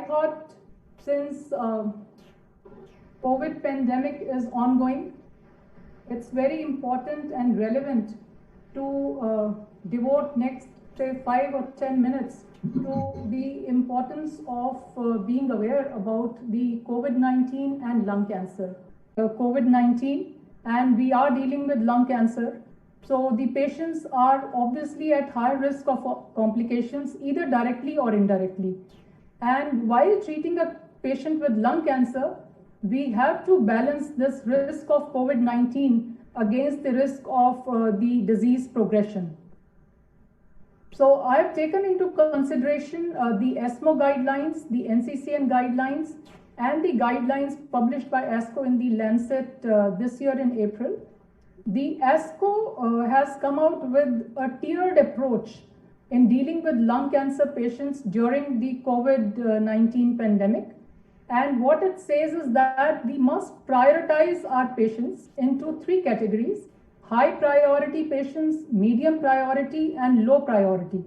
thought since COVID pandemic is ongoing, it's very important and relevant to devote next say 5 or 10 minutes to the importance of being aware about the COVID-19 and lung cancer. COVID-19, and we are dealing with lung cancer. So the patients are obviously at high risk of complications, either directly or indirectly. And while treating a patient with lung cancer, we have to balance this risk of COVID-19 against the risk of the disease progression. So I have taken into consideration the ESMO guidelines, the NCCN guidelines, and the guidelines published by ASCO in the Lancet this year in April. The ASCO has come out with a tiered approach in dealing with lung cancer patients during the COVID-19 pandemic. And what it says is that we must prioritize our patients into 3 categories: high priority patients, medium priority, and low priority.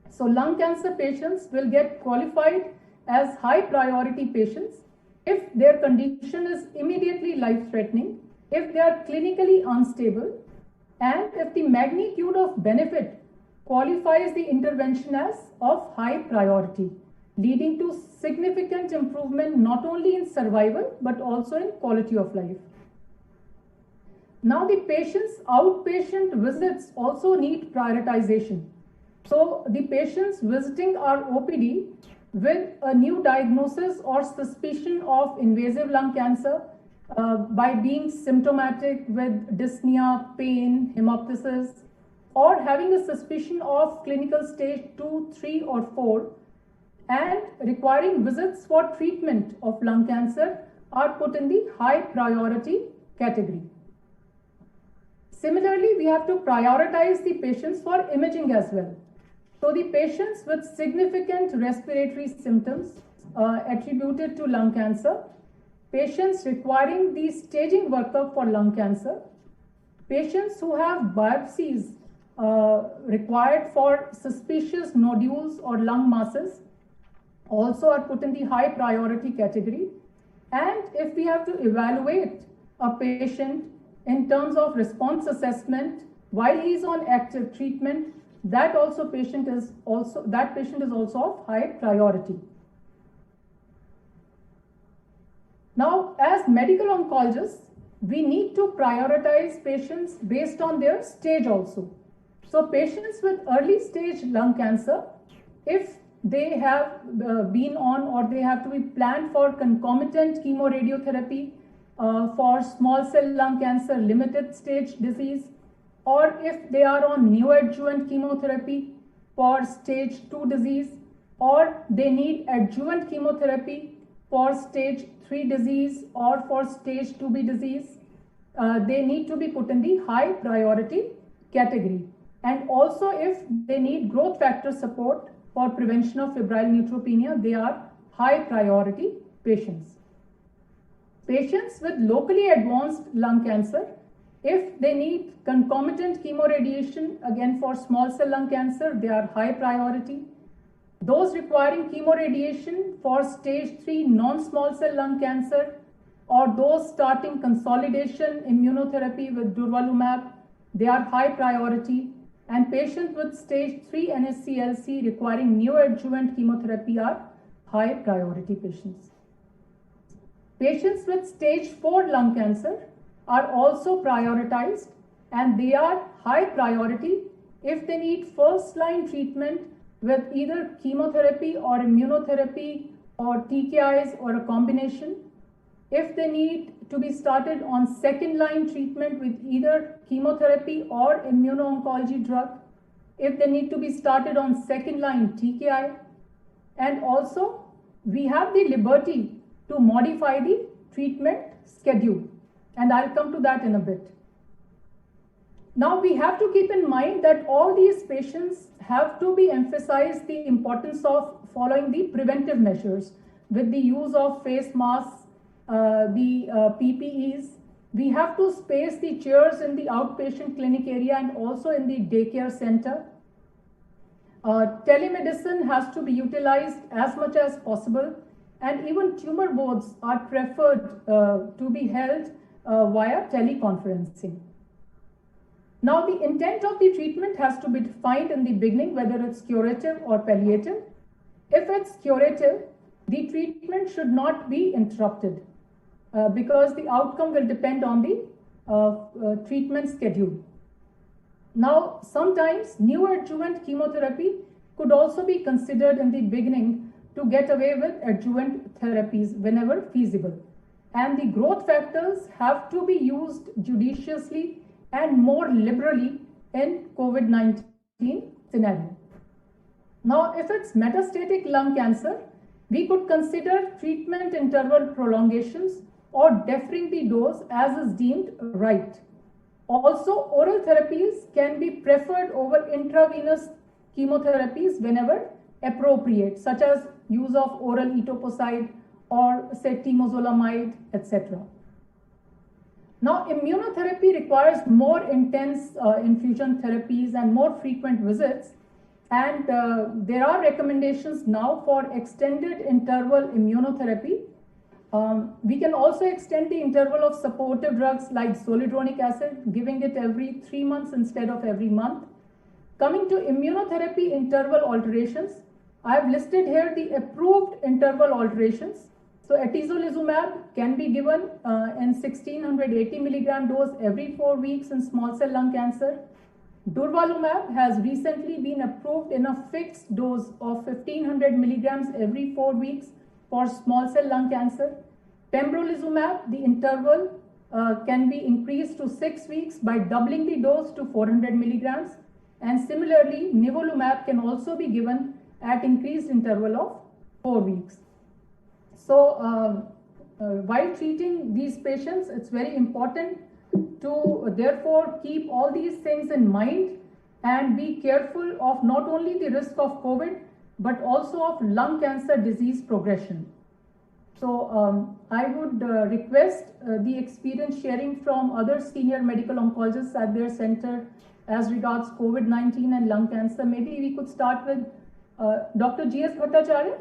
So lung cancer patients will get qualified as high priority patients if their condition is immediately life-threatening, if they are clinically unstable, and if the magnitude of benefit qualifies the intervention as of high priority, leading to significant improvement not only in survival but also in quality of life. Now the patient's outpatient visits also need prioritization. So the patients visiting our OPD with a new diagnosis or suspicion of invasive lung cancer by being symptomatic with dyspnea, pain, hemoptysis, or having a suspicion of clinical stage 2, 3, or 4, and requiring visits for treatment of lung cancer are put in the high priority category. Similarly, we have to prioritize the patients for imaging as well. So the patients with significant respiratory symptoms attributed to lung cancer, patients requiring the staging workup for lung cancer, patients who have biopsies required for suspicious nodules or lung masses also are put in the high priority category. And if we have to evaluate a patient in terms of response assessment while he is on active treatment, that patient is also of high priority. Now, as medical oncologists, we need to prioritize patients based on their stage also. So patients with early stage lung cancer, if they have been on or they have to be planned for concomitant chemoradiotherapy for small cell lung cancer limited stage disease, or if they are on neoadjuvant chemotherapy for stage 2 disease, or they need adjuvant chemotherapy for stage 3 disease or for stage 2B disease, they need to be put in the high priority category. And also if they need growth factor support for prevention of febrile neutropenia, they are high priority patients. Patients with locally advanced lung cancer, if they need concomitant chemoradiation, again for small cell lung cancer, they are high priority. Those requiring chemoradiation for stage 3 non-small cell lung cancer, or those starting consolidation immunotherapy with durvalumab, they are high priority. And patients with stage 3 NSCLC requiring neoadjuvant chemotherapy are high priority patients. Patients with stage 4 lung cancer are also prioritized, and they are high priority if they need first line treatment with either chemotherapy or immunotherapy or TKIs or a combination, if they need to be started on second line treatment with either chemotherapy or immuno-oncology drug, if they need to be started on second line TKI, and also we have the liberty to modify the treatment schedule, and I'll come to that in a bit. Now we have to keep in mind that all these patients have to be emphasized the importance of following the preventive measures with the use of face masks, the PPEs. We have to space the chairs in the outpatient clinic area and also in the daycare center. Telemedicine has to be utilized as much as possible, and even tumor boards are preferred to be held via teleconferencing. Now, the intent of the treatment has to be defined in the beginning, whether it's curative or palliative. If it's curative, the treatment should not be interrupted because the outcome will depend on the treatment schedule. Now, sometimes neoadjuvant chemotherapy could also be considered in the beginning to get away with adjuvant therapies whenever feasible. And the growth factors have to be used judiciously and more liberally in COVID-19 scenario. Now, if it's metastatic lung cancer, we could consider treatment interval prolongations or deferring the dose as is deemed right. Also, oral therapies can be preferred over intravenous chemotherapies whenever appropriate, such as use of oral etoposide or say temozolomide, etc. Now, immunotherapy requires more intense infusion therapies and more frequent visits, and there are recommendations now for extended interval immunotherapy. We can also extend the interval of supportive drugs like zoledronic acid, giving it every 3 months instead of every month. Coming to immunotherapy interval alterations, I have listed here the approved interval alterations. So atezolizumab can be given in 1680 milligram dose every 4 weeks in small cell lung cancer. Durvalumab has recently been approved in a fixed dose of 1500 milligrams every 4 weeks for small cell lung cancer. Pembrolizumab, the interval can be increased to 6 weeks by doubling the dose to 400 milligrams. And similarly, nivolumab can also be given at increased interval of 4 weeks. So while treating these patients, it's very important to therefore keep all these things in mind and be careful of not only the risk of COVID, but also of lung cancer disease progression. So I would request the experience sharing from other senior medical oncologists at their center as regards COVID-19 and lung cancer. Maybe we could start with Dr. G.S. Bhattacharya.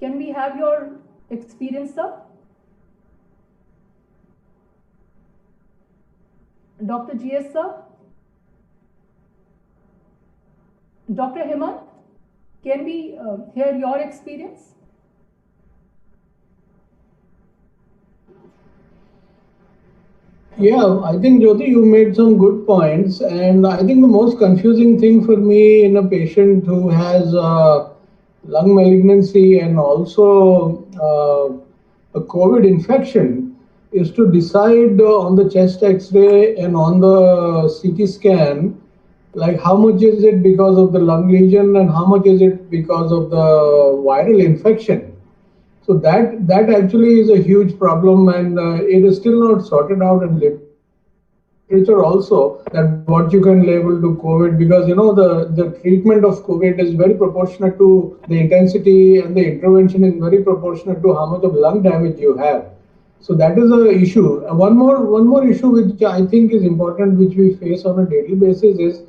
Can we have your experience, sir? Dr. G.S. sir? Dr. Hemant, can we hear your experience? Yeah, I think Jyoti, you made some good points, and I think the most confusing thing for me in a patient who has lung malignancy and also a COVID infection is to decide on the chest X-ray and on the CT scan, like how much is it because of the lung lesion and how much is it because of the viral infection. So that actually is a huge problem, and it is still not sorted out in literature also, that what you can label to COVID, because you know the treatment of COVID is very proportionate to the intensity, and the intervention is very proportionate to how much of lung damage you have. So that is an issue. One more issue which I think is important, which we face on a daily basis, is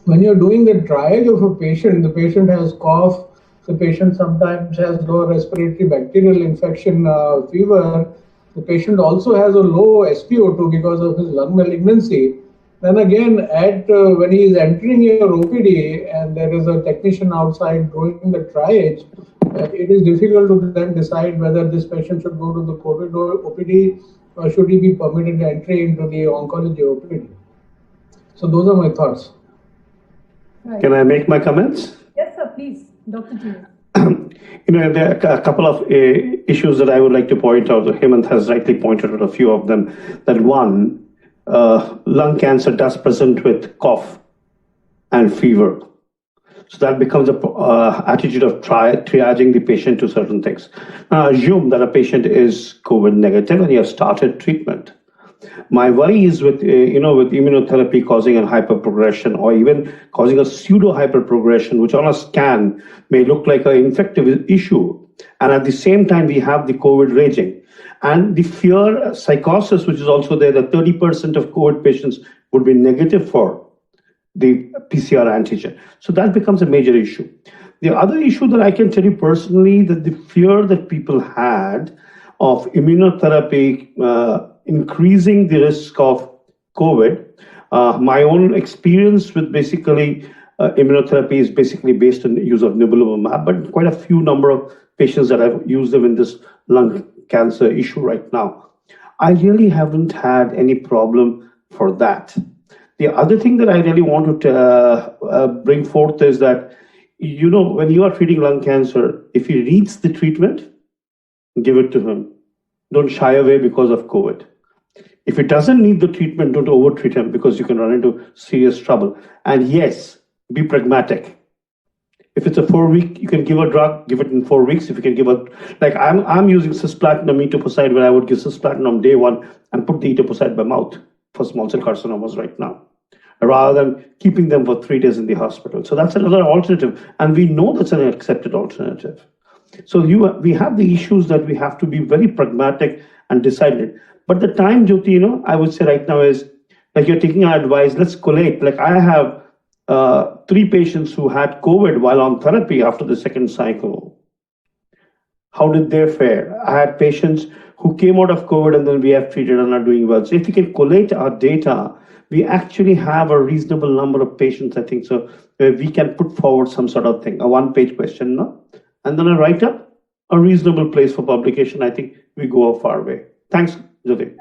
when you're doing the triage of a patient, the patient has cough, the patient sometimes has lower respiratory bacterial infection, fever. The patient also has a low SpO2 because of his lung malignancy. Then again, when he is entering your OPD and there is a technician outside doing the triage, it is difficult to then decide whether this patient should go to the COVID OPD or should he be permitted entry into the oncology OPD. So those are my thoughts. Right. Can I make my comments? Yes, sir, please. Dr. G. There are a couple of issues that I would like to point out. Hemant has rightly pointed out a few of them. That one, lung cancer does present with cough and fever. So that becomes an attitude of triaging the patient to certain things. Now, assume that a patient is COVID negative and you have started treatment. My worry is with immunotherapy causing a hyperprogression or even causing a pseudo hyperprogression, which on a scan may look like an infective issue. And at the same time, we have the COVID raging. And the fear psychosis, which is also there, that 30% of COVID patients would be negative for. the PCR antigen. So that becomes a major issue. The other issue that I can tell you personally, that the fear that people had of immunotherapy increasing the risk of COVID. My own experience with basically immunotherapy is basically based on the use of nivolumab, but quite a few number of patients that have used them in this lung cancer issue right now. I really haven't had any problem for that. The other thing that I really want to bring forth is that, you know, when you are treating lung cancer, if he needs the treatment, give it to him. Don't shy away because of COVID. If he doesn't need the treatment, don't overtreat him because you can run into serious trouble. And yes, be pragmatic. If it's a 4-week, you can give a drug, give it in 4 weeks. If you can give a, like I'm using cisplatin etoposide, where I would give cisplatin on day 1 and put the etoposide by mouth for small cell carcinomas right now, rather than keeping them for 3 days in the hospital. So that's another alternative. And we know that's an accepted alternative. So we have the issues that we have to be very pragmatic and decided. But the time, Jyoti, you know, I would say right now is, like, you're taking our advice, let's collate. Like, I have 3 patients who had COVID while on therapy after the second cycle. How did they fare? I had patients who came out of COVID and then we have treated and are doing well. So if we can collate our data, we actually have a reasonable number of patients, I think, so where we can put forward some sort of thing, a 1-page question, no? And then a write-up, a reasonable place for publication. I think we go a far way. Thanks, Jyoti.